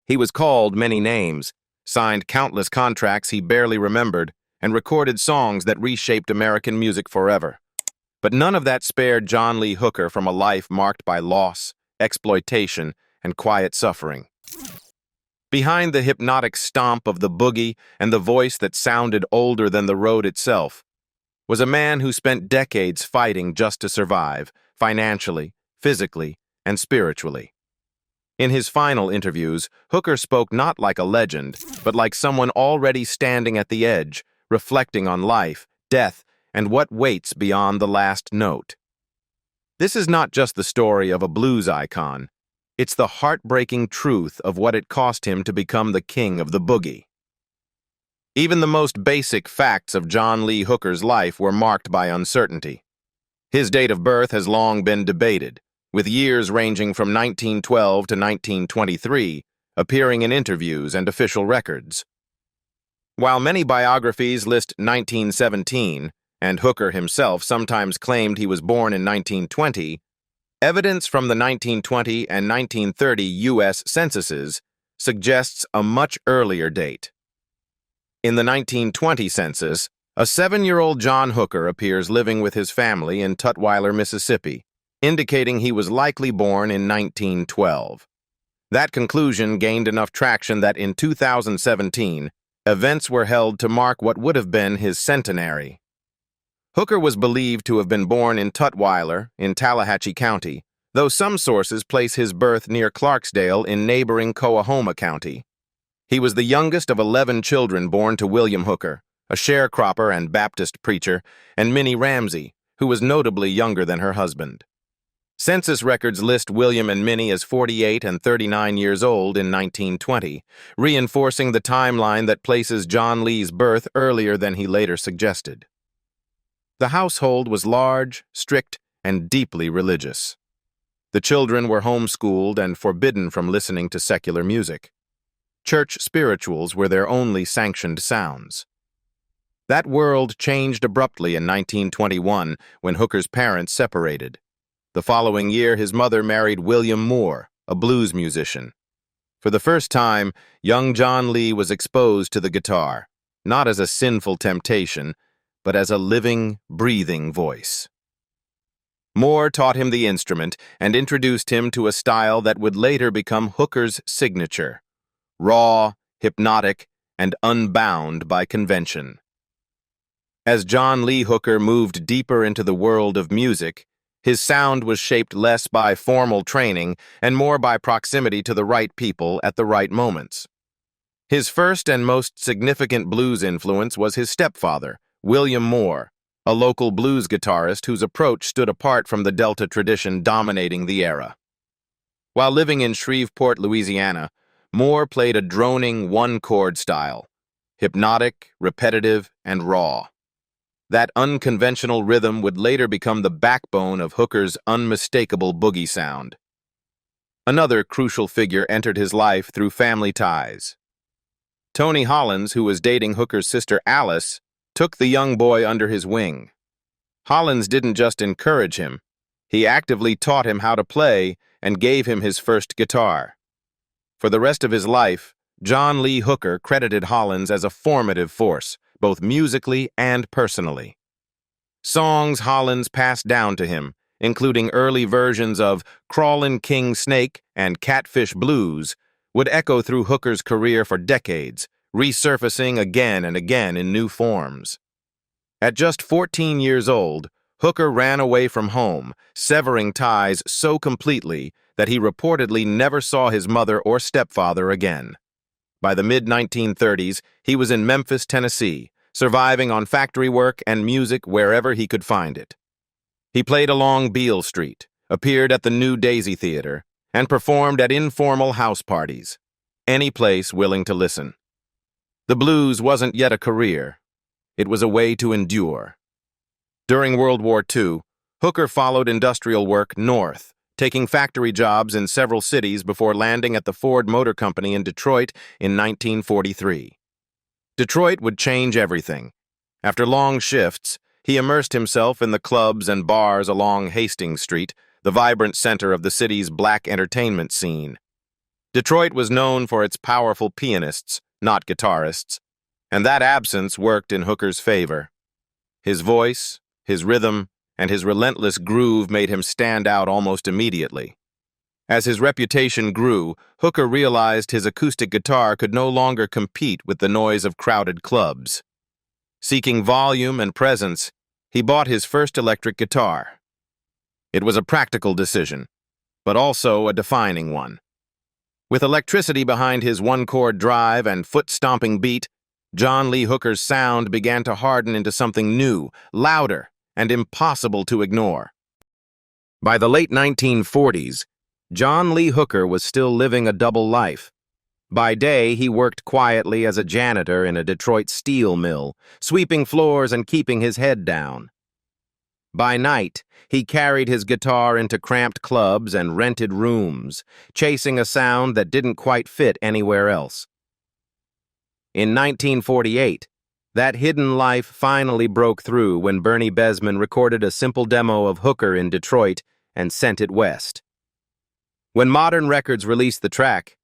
He was called many names, signed countless contracts he barely remembered, and recorded songs that reshaped American music forever. But none of that spared John Lee Hooker from a life marked by loss, exploitation, and quiet suffering. Behind the hypnotic stomp of the boogie and the voice that sounded older than the road itself was a man who spent decades fighting just to survive, financially, physically, and spiritually. In his final interviews, Hooker spoke not like a legend, but like someone already standing at the edge, reflecting on life, death, and what waits beyond the last note. This is not just the story of a blues icon. It's the heartbreaking truth of what it cost him to become the king of the boogie. Even the most basic facts of John Lee Hooker's life were marked by uncertainty. His date of birth has long been debated, with years ranging from 1912 to 1923 appearing in interviews and official records. While many biographies list 1917, and Hooker himself sometimes claimed he was born in 1920, evidence from the 1920 and 1930 U.S. censuses suggests a much earlier date. In the 1920 census, a 7-year-old John Hooker appears living with his family in Tutwiler, Mississippi, indicating he was likely born in 1912. That conclusion gained enough traction that in 2017, events were held to mark what would have been his centenary. Hooker was believed to have been born in Tutwiler, in Tallahatchie County, though some sources place his birth near Clarksdale in neighboring Coahoma County. He was the youngest of 11 children born to William Hooker, a sharecropper and Baptist preacher, and Minnie Ramsey, who was notably younger than her husband. Census records list William and Minnie as 48 and 39 years old in 1920, reinforcing the timeline that places John Lee's birth earlier than he later suggested. The household was large, strict, and deeply religious. The children were homeschooled and forbidden from listening to secular music. Church spirituals were their only sanctioned sounds. That world changed abruptly in 1921 when Hooker's parents separated. The following year, his mother married William Moore, a blues musician. For the first time, young John Lee was exposed to the guitar, not as a sinful temptation, but as a living, breathing voice. Moore taught him the instrument and introduced him to a style that would later become Hooker's signature: raw, hypnotic, and unbound by convention. As John Lee Hooker moved deeper into the world of music, his sound was shaped less by formal training and more by proximity to the right people at the right moments. His first and most significant blues influence was his stepfather, William Moore, a local blues guitarist whose approach stood apart from the Delta tradition dominating the era. While living in Shreveport, Louisiana, Moore played a droning one-chord style, hypnotic, repetitive, and raw. That unconventional rhythm would later become the backbone of Hooker's unmistakable boogie sound. Another crucial figure entered his life through family ties. Tony Hollins, who was dating Hooker's sister Alice, took the young boy under his wing. Hollins didn't just encourage him, he actively taught him how to play and gave him his first guitar. For the rest of his life, John Lee Hooker credited Hollins as a formative force, both musically and personally. Songs Hollins passed down to him, including early versions of Crawlin' King Snake and Catfish Blues, would echo through Hooker's career for decades, resurfacing again and again in new forms. At just 14 years old, Hooker ran away from home, severing ties so completely that he reportedly never saw his mother or stepfather again. By the mid-1930s, he was in Memphis, Tennessee, surviving on factory work and music wherever he could find it. He played along Beale Street, appeared at the New Daisy Theater, and performed at informal house parties, any place willing to listen. The blues wasn't yet a career. It was a way to endure. During World War II, Hooker followed industrial work north, taking factory jobs in several cities before landing at the Ford Motor Company in Detroit in 1943. Detroit would change everything. After long shifts, he immersed himself in the clubs and bars along Hastings Street, the vibrant center of the city's black entertainment scene. Detroit was known for its powerful pianists, not guitarists, and that absence worked in Hooker's favor. His voice, his rhythm, and his relentless groove made him stand out almost immediately. As his reputation grew, Hooker realized his acoustic guitar could no longer compete with the noise of crowded clubs. Seeking volume and presence, he bought his first electric guitar. It was a practical decision, but also a defining one. With electricity behind his one-chord drive and foot-stomping beat, John Lee Hooker's sound began to harden into something new, louder, and impossible to ignore. By the late 1940s, John Lee Hooker was still living a double life. By day, he worked quietly as a janitor in a Detroit steel mill, sweeping floors and keeping his head down. By night, he carried his guitar into cramped clubs and rented rooms, chasing a sound that didn't quite fit anywhere else. In 1948, that hidden life finally broke through when Bernie Besman recorded a simple demo of Hooker in Detroit and sent it west. When Modern Records released the track,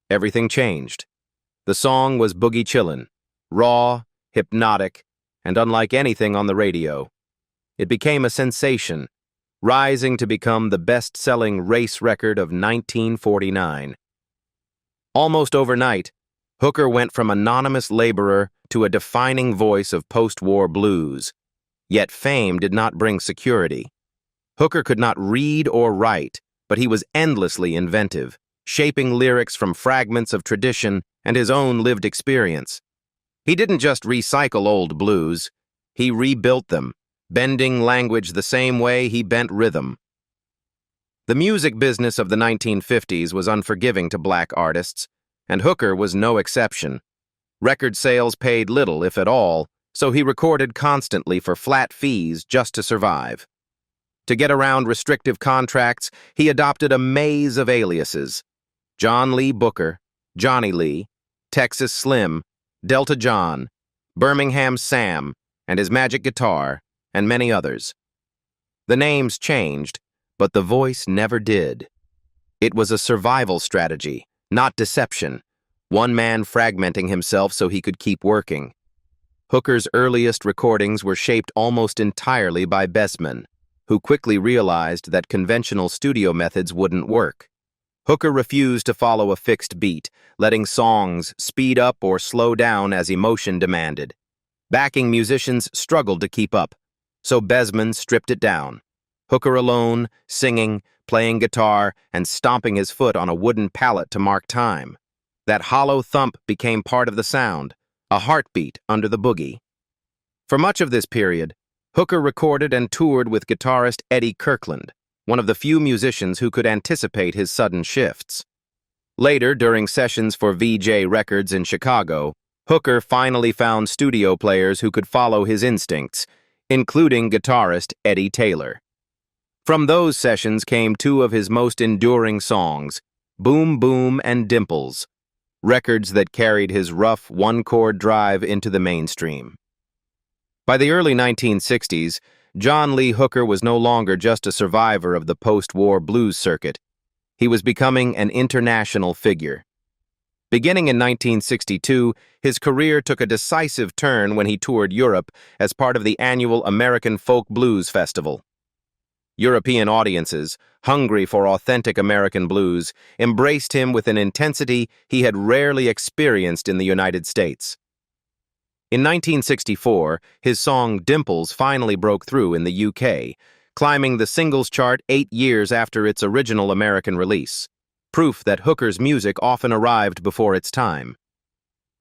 everything changed. The song was boogie chillin', raw, hypnotic, and unlike anything on the radio. It became a sensation, rising to become the best-selling race record of 1949. Almost overnight, Hooker went from anonymous laborer to a defining voice of post-war blues. Yet fame did not bring security. Hooker could not read or write, but he was endlessly inventive, shaping lyrics from fragments of tradition and his own lived experience. He didn't just recycle old blues, he rebuilt them, bending language the same way he bent rhythm. The music business of the 1950s was unforgiving to black artists, and Hooker was no exception. Record sales paid little, if at all, so he recorded constantly for flat fees just to survive. To get around restrictive contracts, he adopted a maze of aliases: John Lee Booker, Johnny Lee, Texas Slim, Delta John, Birmingham Sam, and his magic guitar, and many others. The names changed, but the voice never did. It was a survival strategy, not deception, one man fragmenting himself so he could keep working. Hooker's earliest recordings were shaped almost entirely by Besman, who quickly realized that conventional studio methods wouldn't work. Hooker refused to follow a fixed beat, letting songs speed up or slow down as emotion demanded. Backing musicians struggled to keep up, so Besman stripped it down. Hooker alone, singing, playing guitar, and stomping his foot on a wooden pallet to mark time. That hollow thump became part of the sound, a heartbeat under the boogie. For much of this period, Hooker recorded and toured with guitarist Eddie Kirkland, one of the few musicians who could anticipate his sudden shifts. Later, during sessions for VJ Records in Chicago, Hooker finally found studio players who could follow his instincts, including guitarist Eddie Taylor. From those sessions came two of his most enduring songs, Boom Boom and Dimples, records that carried his rough one-chord drive into the mainstream. By the early 1960s, John Lee Hooker was no longer just a survivor of the post-war blues circuit. He was becoming an international figure. Beginning in 1962, his career took a decisive turn when he toured Europe as part of the annual American Folk Blues Festival. European audiences, hungry for authentic American blues, embraced him with an intensity he had rarely experienced in the United States. In 1964, his song Dimples finally broke through in the UK, climbing the singles chart 8 years after its original American release, proof that Hooker's music often arrived before its time.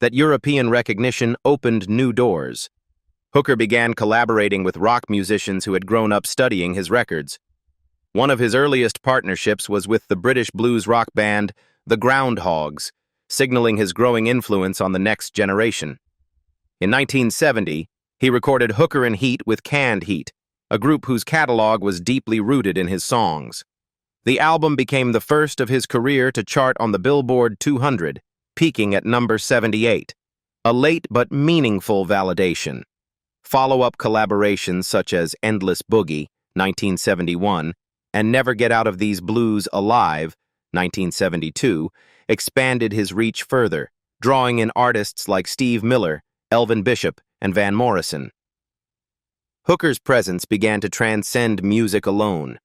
That European recognition opened new doors. Hooker began collaborating with rock musicians who had grown up studying his records. One of his earliest partnerships was with the British blues rock band The Groundhogs, signaling his growing influence on the next generation. In 1970, he recorded Hooker and Heat with Canned Heat, a group whose catalog was deeply rooted in his songs. The album became the first of his career to chart on the Billboard 200, peaking at number 78, a late but meaningful validation. Follow-up collaborations such as Endless Boogie, 1971, and Never Get Out of These Blues Alive, 1972, expanded his reach further, drawing in artists like Steve Miller, Elvin Bishop, and Van Morrison. Hooker's presence began to transcend music alone.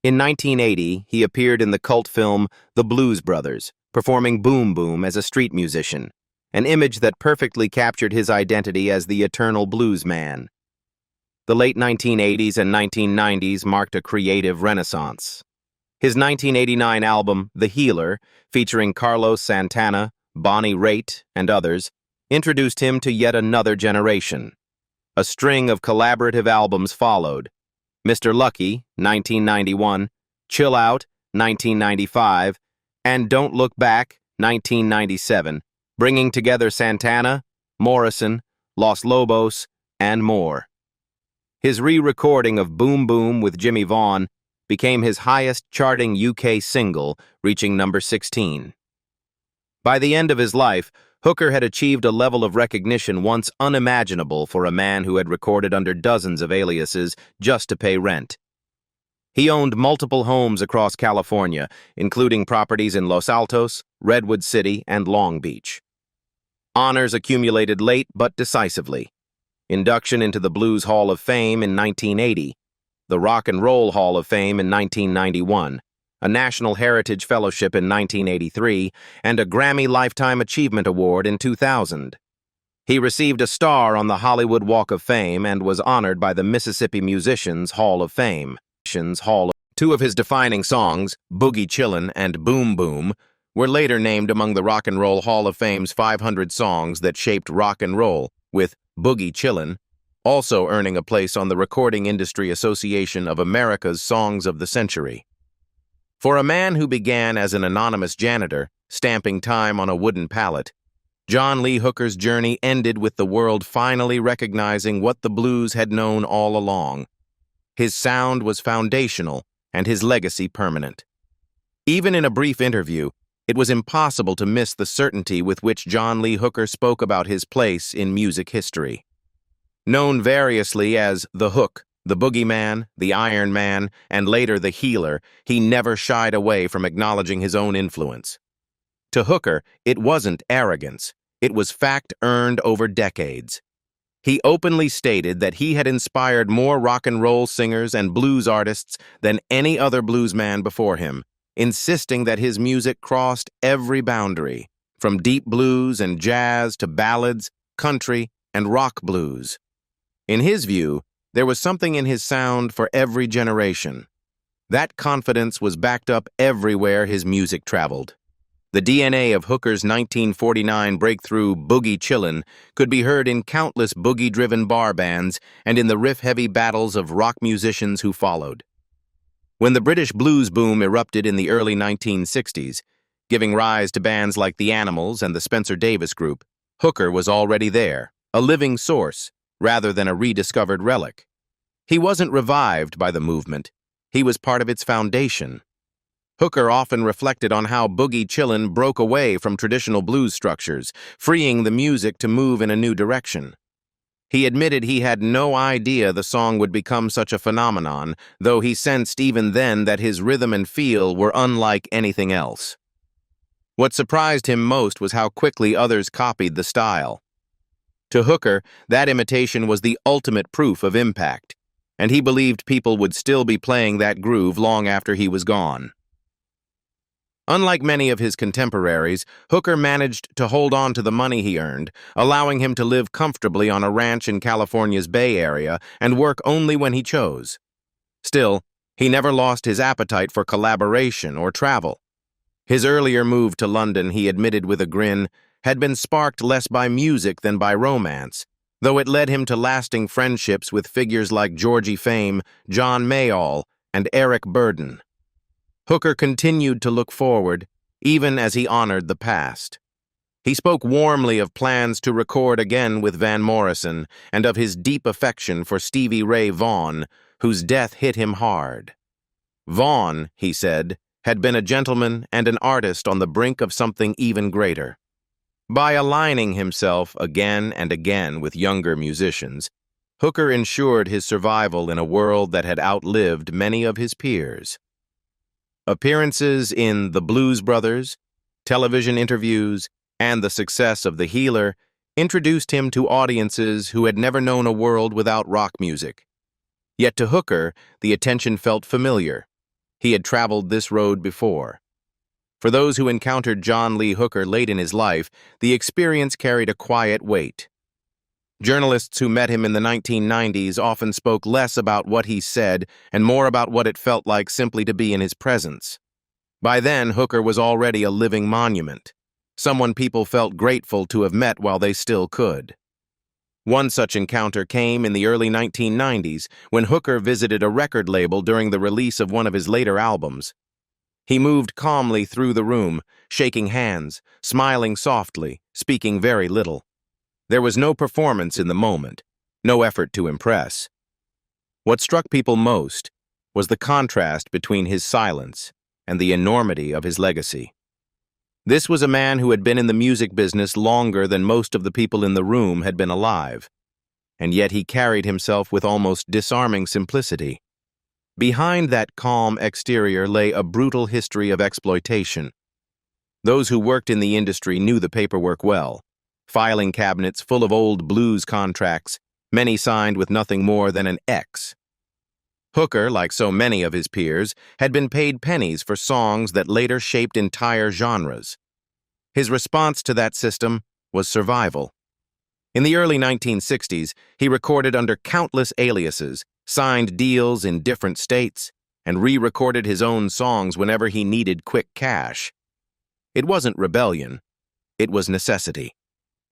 In 1980, he appeared in the cult film The Blues Brothers, performing Boom Boom as a street musician, an image that perfectly captured his identity as the eternal blues man. The late 1980s and 1990s marked a creative renaissance. His 1989 album, The Healer, featuring Carlos Santana, Bonnie Raitt, and others, introduced him to yet another generation. A string of collaborative albums followed: Mr. Lucky, 1991, Chill Out, 1995, and Don't Look Back, 1997, bringing together Santana, Morrison, Los Lobos, and more. His re-recording of Boom Boom with Jimmy Vaughan became his highest-charting UK single, reaching number 16. By the end of his life, Hooker had achieved a level of recognition once unimaginable for a man who had recorded under dozens of aliases just to pay rent. He owned multiple homes across California, including properties in Los Altos, Redwood City, and Long Beach. Honors accumulated late but decisively: induction into the Blues Hall of Fame in 1980, the Rock and Roll Hall of Fame in 1991, a National Heritage Fellowship in 1983, and a Grammy Lifetime Achievement Award in 2000. He received a star on the Hollywood Walk of Fame and was honored by the Mississippi Musicians Hall of Fame. Two of his defining songs, Boogie Chillin' and Boom Boom, were later named among the Rock and Roll Hall of Fame's 500 songs that shaped rock and roll, with Boogie Chillin' also earning a place on the Recording Industry Association of America's Songs of the Century. For a man who began as an anonymous janitor, stamping time on a wooden pallet, John Lee Hooker's journey ended with the world finally recognizing what the blues had known all along. His sound was foundational and his legacy permanent. Even in a brief interview, it was impossible to miss the certainty with which John Lee Hooker spoke about his place in music history. Known variously as The Hook, the Boogeyman, the Iron Man, and later the Healer, he never shied away from acknowledging his own influence. To Hooker, it wasn't arrogance. It was fact earned over decades. He openly stated that he had inspired more rock and roll singers and blues artists than any other bluesman before him, insisting that his music crossed every boundary, from deep blues and jazz to ballads, country, and rock blues. In his view, there was something in his sound for every generation. That confidence was backed up everywhere his music traveled. The DNA of Hooker's 1949 breakthrough Boogie Chillin' could be heard in countless boogie-driven bar bands and in the riff-heavy battles of rock musicians who followed. When the British blues boom erupted in the early 1960s, giving rise to bands like The Animals and the Spencer Davis Group, Hooker was already there, a living source, rather than a rediscovered relic. He wasn't revived by the movement. He was part of its foundation. Hooker often reflected on how Boogie Chillin' broke away from traditional blues structures, freeing the music to move in a new direction. He admitted he had no idea the song would become such a phenomenon, though he sensed even then that his rhythm and feel were unlike anything else. What surprised him most was how quickly others copied the style. To Hooker, that imitation was the ultimate proof of impact, and he believed people would still be playing that groove long after he was gone. Unlike many of his contemporaries, Hooker managed to hold on to the money he earned, allowing him to live comfortably on a ranch in California's Bay Area and work only when he chose. Still, he never lost his appetite for collaboration or travel. His earlier move to London, he admitted with a grin, had been sparked less by music than by romance, though it led him to lasting friendships with figures like Georgie Fame, John Mayall, and Eric Burdon. Hooker continued to look forward, even as he honored the past. He spoke warmly of plans to record again with Van Morrison and of his deep affection for Stevie Ray Vaughan, whose death hit him hard. Vaughan, he said, had been a gentleman and an artist on the brink of something even greater. By aligning himself again and again with younger musicians, Hooker ensured his survival in a world that had outlived many of his peers. Appearances in The Blues Brothers, television interviews, and the success of The Healer introduced him to audiences who had never known a world without rock music. Yet to Hooker, the attention felt familiar. He had traveled this road before. For those who encountered John Lee Hooker late in his life, the experience carried a quiet weight. Journalists who met him in the 1990s often spoke less about what he said and more about what it felt like simply to be in his presence. By then, Hooker was already a living monument, someone people felt grateful to have met while they still could. One such encounter came in the early 1990s when Hooker visited a record label during the release of one of his later albums. He moved calmly through the room, shaking hands, smiling softly, speaking very little. There was no performance in the moment, no effort to impress. What struck people most was the contrast between his silence and the enormity of his legacy. This was a man who had been in the music business longer than most of the people in the room had been alive, and yet he carried himself with almost disarming simplicity. Behind that calm exterior lay a brutal history of exploitation. Those who worked in the industry knew the paperwork well. Filing cabinets full of old blues contracts, many signed with nothing more than an X. Hooker, like so many of his peers, had been paid pennies for songs that later shaped entire genres. His response to that system was survival. In the early 1960s, he recorded under countless aliases, signed deals in different states, and re-recorded his own songs whenever he needed quick cash. It wasn't rebellion, it was necessity.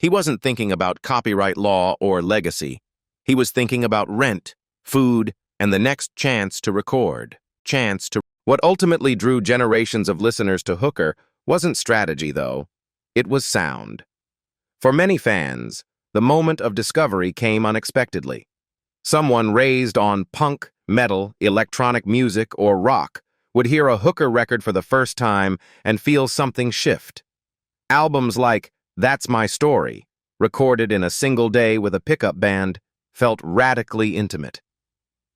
He wasn't thinking about copyright law or legacy. He was thinking about rent, food, and the next chance to record. What ultimately drew generations of listeners to Hooker wasn't strategy, though. It was sound. For many fans, the moment of discovery came unexpectedly. Someone raised on punk, metal, electronic music, or rock would hear a Hooker record for the first time and feel something shift. Albums like That's My Story, recorded in a single day with a pickup band, felt radically intimate.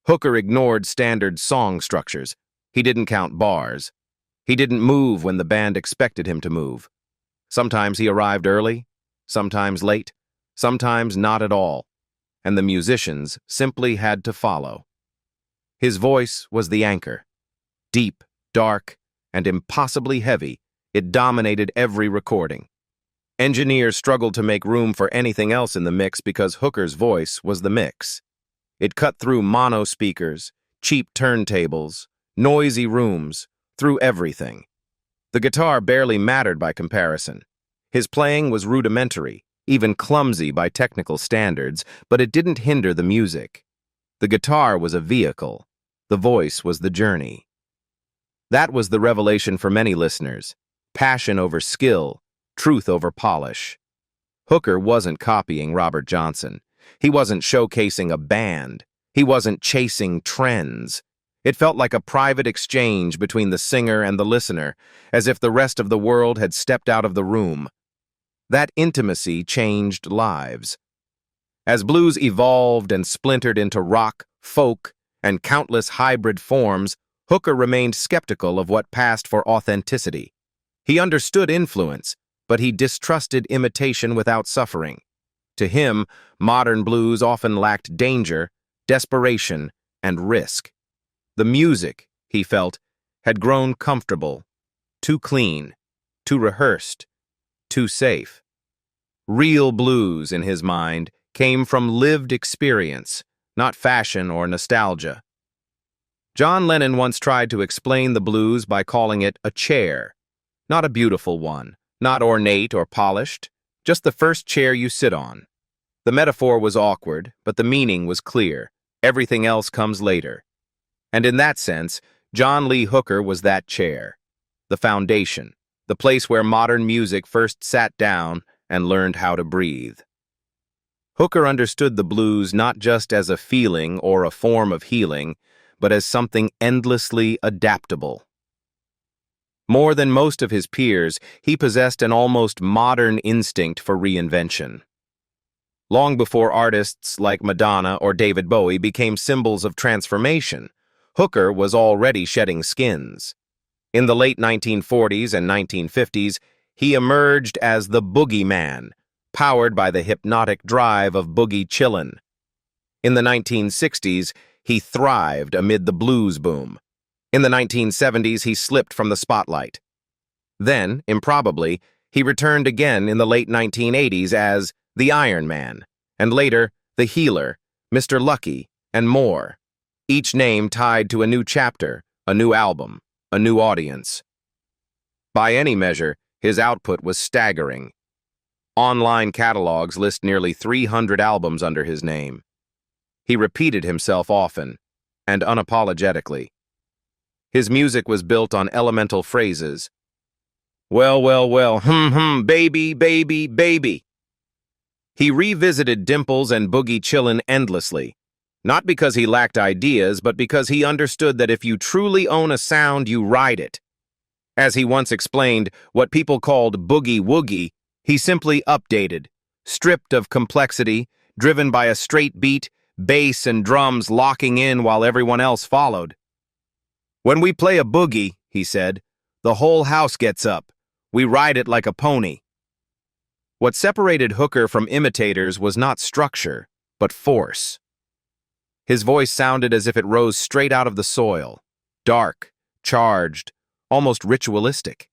Hooker ignored standard song structures. He didn't count bars. He didn't move when the band expected him to move. Sometimes he arrived early, sometimes late, sometimes not at all, and the musicians simply had to follow. His voice was the anchor. Deep, dark, and impossibly heavy, it dominated every recording. Engineers struggled to make room for anything else in the mix because Hooker's voice was the mix. It cut through mono speakers, cheap turntables, noisy rooms, through everything. The guitar barely mattered by comparison. His playing was rudimentary, even clumsy by technical standards, but it didn't hinder the music. The guitar was a vehicle. The voice was the journey. That was the revelation for many listeners. Passion over skill, truth over polish. Hooker wasn't copying Robert Johnson. He wasn't showcasing a band. He wasn't chasing trends. It felt like a private exchange between the singer and the listener, as if the rest of the world had stepped out of the room. That intimacy changed lives. As blues evolved and splintered into rock, folk, and countless hybrid forms, Hooker remained skeptical of what passed for authenticity. He understood influence, but he distrusted imitation without suffering. To him, modern blues often lacked danger, desperation, and risk. The music, he felt, had grown comfortable, too clean, too rehearsed, too safe. Real blues, in his mind, came from lived experience, not fashion or nostalgia. John Lennon once tried to explain the blues by calling it a chair. Not a beautiful one, not ornate or polished, just the first chair you sit on. The metaphor was awkward, but the meaning was clear. Everything else comes later. And in that sense, John Lee Hooker was that chair. The foundation, the place where modern music first sat down and learned how to breathe. Hooker understood the blues not just as a feeling or a form of healing, but as something endlessly adaptable. More than most of his peers, he possessed an almost modern instinct for reinvention. Long before artists like Madonna or David Bowie became symbols of transformation, Hooker was already shedding skins. In the late 1940s and 1950s, he emerged as the boogeyman, powered by the hypnotic drive of boogie chillin'. In the 1960s, he thrived amid the blues boom. In the 1970s, he slipped from the spotlight. Then, improbably, he returned again in the late 1980s as the Iron Man, and later, the Healer, Mr. Lucky, and more, each name tied to a new chapter, a new album, a new audience. By any measure, his output was staggering. Online catalogs list nearly 300 albums under his name. He repeated himself often, and unapologetically. His music was built on elemental phrases. Well, well, well, baby, baby, baby. He revisited Dimples and Boogie Chillin' endlessly, not because he lacked ideas, but because he understood that if you truly own a sound, you ride it. As he once explained, what people called boogie-woogie, he simply updated, stripped of complexity, driven by a straight beat, bass and drums locking in while everyone else followed. When we play a boogie, he said, the whole house gets up. We ride it like a pony. What separated Hooker from imitators was not structure, but force. His voice sounded as if it rose straight out of the soil, dark, charged, almost ritualistic.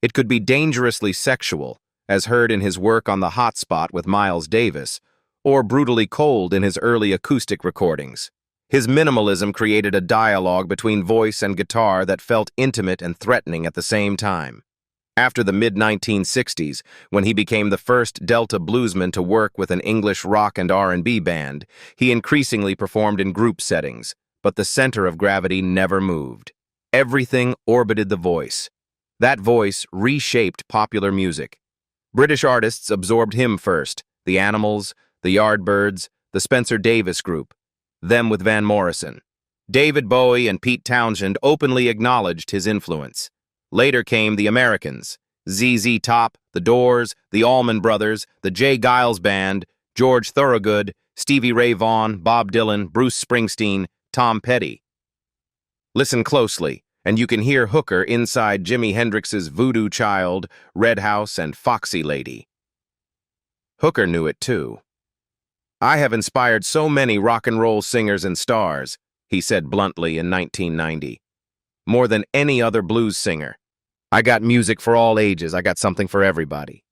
It could be dangerously sexual, as heard in his work on the Hot Spot with Miles Davis, or brutally cold in his early acoustic recordings. His minimalism created a dialogue between voice and guitar that felt intimate and threatening at the same time. After the mid-1960s, when he became the first Delta bluesman to work with an English rock and R&B band, he increasingly performed in group settings, but the center of gravity never moved. Everything orbited the voice. That voice reshaped popular music. British artists absorbed him first, the Animals, the Yardbirds, the Spencer Davis Group, them with Van Morrison. David Bowie and Pete Townshend openly acknowledged his influence. Later came the Americans, ZZ Top, The Doors, the Allman Brothers, the Jay Giles Band, George Thorogood, Stevie Ray Vaughan, Bob Dylan, Bruce Springsteen, Tom Petty. Listen closely, and you can hear Hooker inside Jimi Hendrix's Voodoo Child, Red House, and Foxy Lady. Hooker knew it too. I have inspired so many rock and roll singers and stars, he said bluntly in 1990. More than any other blues singer. I got music for all ages. I got something for everybody.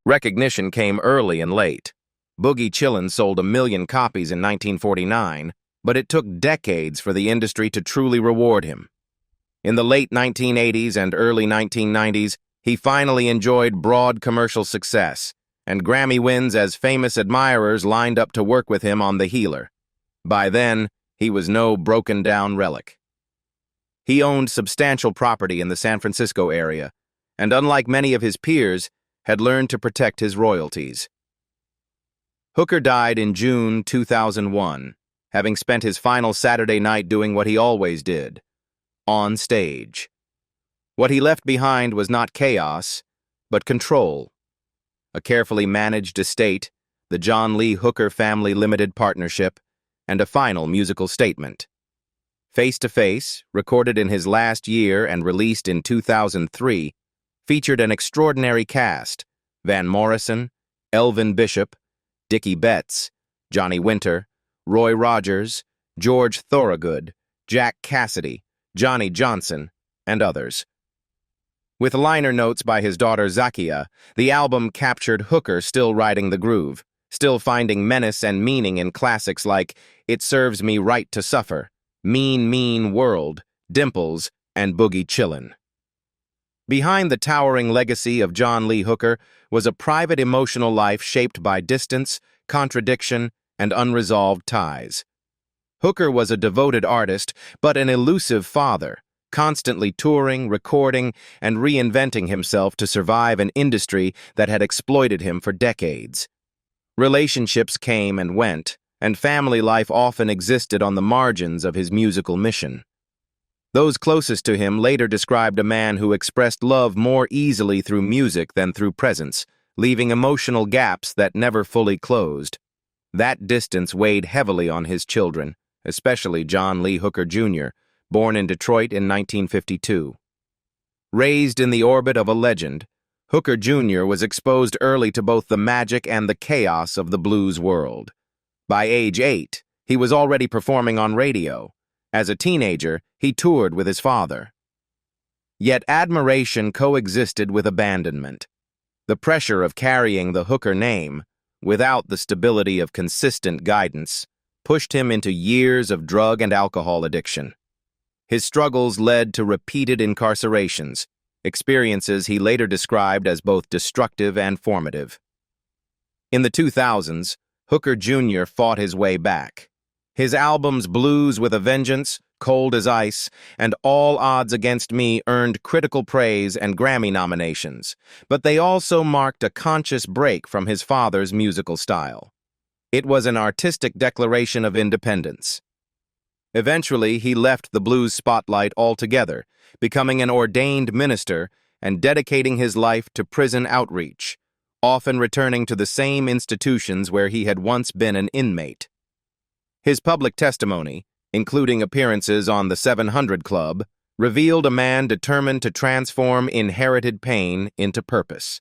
Recognition came early and late. Boogie Chillin' sold 1 million copies in 1949, but it took decades for the industry to truly reward him. In the late 1980s and early 1990s, he finally enjoyed broad commercial success, and Grammy wins as famous admirers lined up to work with him on The Healer. By then, he was no broken-down relic. He owned substantial property in the San Francisco area, and unlike many of his peers, had learned to protect his royalties. Hooker died in June 2001, having spent his final Saturday night doing what he always did, on stage. What he left behind was not chaos, but control. A carefully managed estate, the John Lee Hooker Family Limited Partnership, and a final musical statement. Face to Face, recorded in his last year and released in 2003, featured an extraordinary cast: Van Morrison, Elvin Bishop, Dickie Betts, Johnny Winter, Roy Rogers, George Thorogood, Jack Cassidy, Johnny Johnson, and others. With liner notes by his daughter Zakia, the album captured Hooker still riding the groove, still finding menace and meaning in classics like It Serves Me Right to Suffer, Mean, Mean World, Dimples, and Boogie Chillin'. Behind the towering legacy of John Lee Hooker was a private emotional life shaped by distance, contradiction, and unresolved ties. Hooker was a devoted artist, but an elusive father, constantly touring, recording, and reinventing himself to survive an industry that had exploited him for decades. Relationships came and went, and family life often existed on the margins of his musical mission. Those closest to him later described a man who expressed love more easily through music than through presence, leaving emotional gaps that never fully closed. That distance weighed heavily on his children, especially John Lee Hooker Jr., born in Detroit in 1952. Raised in the orbit of a legend, Hooker Jr. was exposed early to both the magic and the chaos of the blues world. By age 8, he was already performing on radio. As a teenager, he toured with his father. Yet admiration coexisted with abandonment. The pressure of carrying the Hooker name, without the stability of consistent guidance, pushed him into years of drug and alcohol addiction. His struggles led to repeated incarcerations, experiences he later described as both destructive and formative. In the 2000s, Hooker Jr. fought his way back. His albums Blues with a Vengeance, Cold as Ice, and All Odds Against Me earned critical praise and Grammy nominations, but they also marked a conscious break from his father's musical style. It was an artistic declaration of independence. Eventually, he left the blues spotlight altogether, becoming an ordained minister and dedicating his life to prison outreach, often returning to the same institutions where he had once been an inmate. His public testimony, including appearances on the 700 Club, revealed a man determined to transform inherited pain into purpose.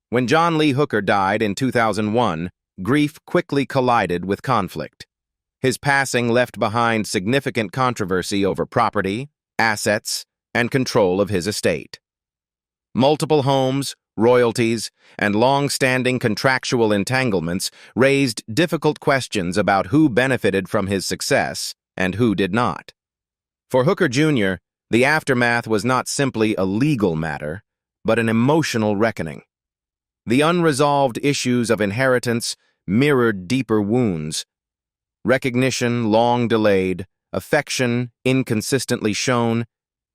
When John Lee Hooker died in 2001, grief quickly collided with conflict. His passing left behind significant controversy over property, assets, and control of his estate. Multiple homes, royalties, and long-standing contractual entanglements raised difficult questions about who benefited from his success and who did not. For Hooker Jr., the aftermath was not simply a legal matter, but an emotional reckoning. The unresolved issues of inheritance mirrored deeper wounds: recognition long delayed, affection inconsistently shown,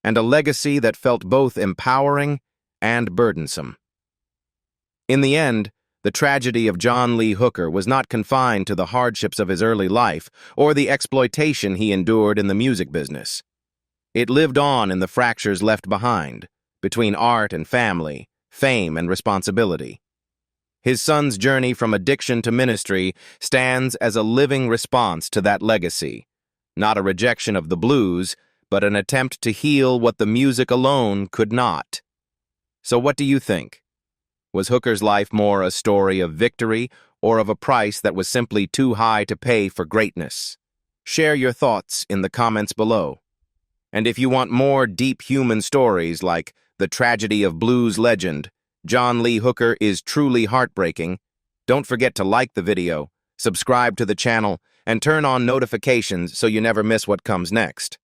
and a legacy that felt both empowering and burdensome. In the end, the tragedy of John Lee Hooker was not confined to the hardships of his early life or the exploitation he endured in the music business. It lived on in the fractures left behind, between art and family, fame and responsibility. His son's journey from addiction to ministry stands as a living response to that legacy, not a rejection of the blues, but an attempt to heal what the music alone could not. So what do you think? Was Hooker's life more a story of victory or of a price that was simply too high to pay for greatness? Share your thoughts in the comments below. And if you want more deep human stories like the tragedy of blues legend, John Lee Hooker is truly heartbreaking, don't forget to like the video, subscribe to the channel, and turn on notifications so you never miss what comes next.